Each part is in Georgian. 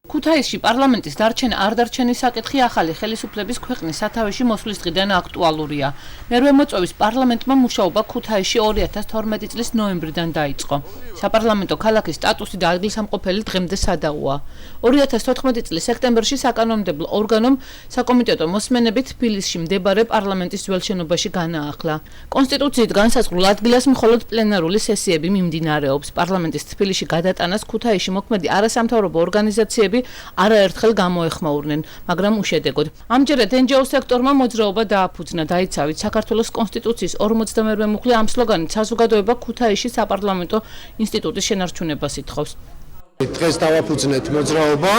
ქუთაისში პარლამენტის დარჩენა არ დარჩენის საკითხი ახალი ხელისუფლების ქვეყნის სათავეში მოსვლის დღიდან აქტუალურია. მერვე მოწვევის პარლამენტმა მუშაობა ქუთაისში 2012 წლის ნოემბრიდან დაიწყო. საპარლამენტო ქალაქის სტატუსი და ადგილსამყოფელი დღემდე სადაოა. 2014 წლის სექტემბერში საკანონმდებლო ორგანომ საკომიტეტო მოსმენებით თბილისში მდებარე პარლამენტის ძველ შენობაში განაახლა. კონსტიტუციით განსაზღვრულ ადგილას მხოლოდ პლენარული სესიები მიმდინარეობს. პარლამენტის თბილისში გადატანას ქუთაისში მოქმედი არასამთავრობო ორგანიზაციები არაერთხელ გამოეხმაურნენ, მაგრამ უშედეგოდ. ამჯერად NGO სექტორმა მოძრაობა დააფუძნა, დაიცავით საქართველოს კონსტიტუციის 42 მუხლი ამ სლოგანით საზოგადოება ქუთაისში საპარლამენტო ინსტიტუტის შენარჩუნებას ითხოვს. დღეს დავაფუძნეთ მოძრაობა,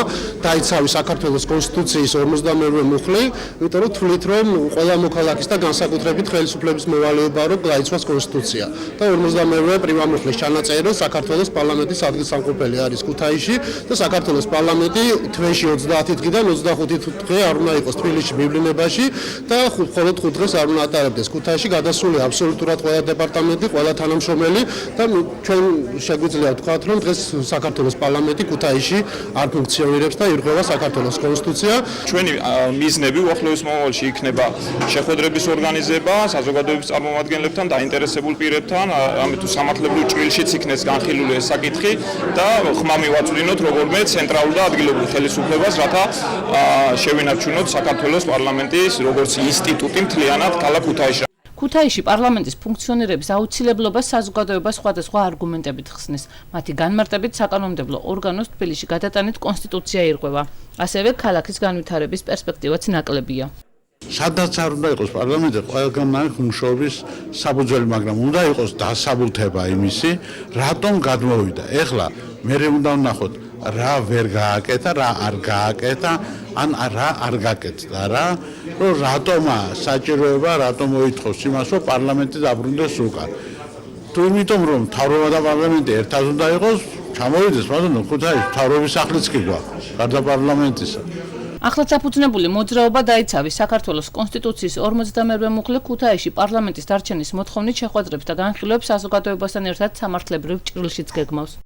დაიცავი საქართველოს კონსტიტუციის 42 მუხლი, იმიტომ რომ თვლით, რომ ყველა მოქალაქის და განსაკუთრებით ხელისუფლების მოვალეობა რომ დაიცვას კონსტიტუცია. და 42 პრივამუხლის ჩანაწერი საქართველოს პარლამენტის ადგილსამყოფელი არის ქუთაისში და საქართველოს პარლამენტი თვეში 30 დღიდან 25 დღე არ უნდა იყოს თბილისში მივლინებაში და მხოლოდ 5 დღეს არ უნდა ატარებდეს ქუთაისში, გადასულია აბსოლუტურად ყველა დეპარტამენტი, ყველა თანამშრომელი და ჩვენ შეგვიძლია ვთქვათ, რომ დღეს საქართველოს პარლამენტი ქუთაისში არ ფუნქციონირებს და ირღვევა საქართველოს კონსტიტუცია. ჩვენი მიზნები უახლოეს მომავალში იქნება შეხვედრების ორგანიზება საზოგადოების წარმომადგენლებთან, დაინტერესებულ პირებთან, ამიტომ სამართლებრივ ჭრილშიც იქნეს განხილული ეს საკითხი და ხმა მივაწვდინოთ როგორმე ცენტრალურ და ადგილობრივ ხელისუფლებას, რათა შევინარჩუნოთ საქართველოს პარლამენტის როგორც ინსტიტუტი მთლიანად ქალაქ ქუთაისში. ქუთაისში პარლამენტის ფუნქციონირების აუცილებლობას საზოგადოება სხვადასხვა არგუმენტებით ხსნის. მათი განმარტებით საკანონმდებლო ორგანოს თბილისში გადატანით კონსტიტუცია ირღვევა. ასევე ქალაქის განვითარების პერსპექტივაც ნაკლებია. სადაც არ უნდა იყოს პარლამენტი ყველგან აქვს მუშაობის საფუძველი, მაგრამ უნდა იყოს დასაბუთება იმისი, რატომ გადმოვიდა. ეხლა მე უნდა ვნახოთ რა ვერ გააკეთა, რა არ გააკეთა, ან რა არ გაკეთდა რა, რომ რატომა საჭიროება, რატომ მოითხოვს იმას, რომ პარლამენტი დაბრუნდეს უკან. თუ იმიტომ რომ მთავრობა და პარლამენტი ერთად უნდა იყოს, ჩამოვიდეს ბატონო ქუთაისში მთავრობის სახლიც კი გვაქვს, გარდა პარლამენტისა. ახლაც საფუძნებული მოძრაობა დაიცავი საქართველოს კონსტიტუციის 42 მუხლი ქუთაისში პარლამენტის დარჩენის მოთხოვნით შეხვედრებს და განხილვებს საზოგადოებასთან ერთად სამართლებრივ ჭრილშიც გეგმავს.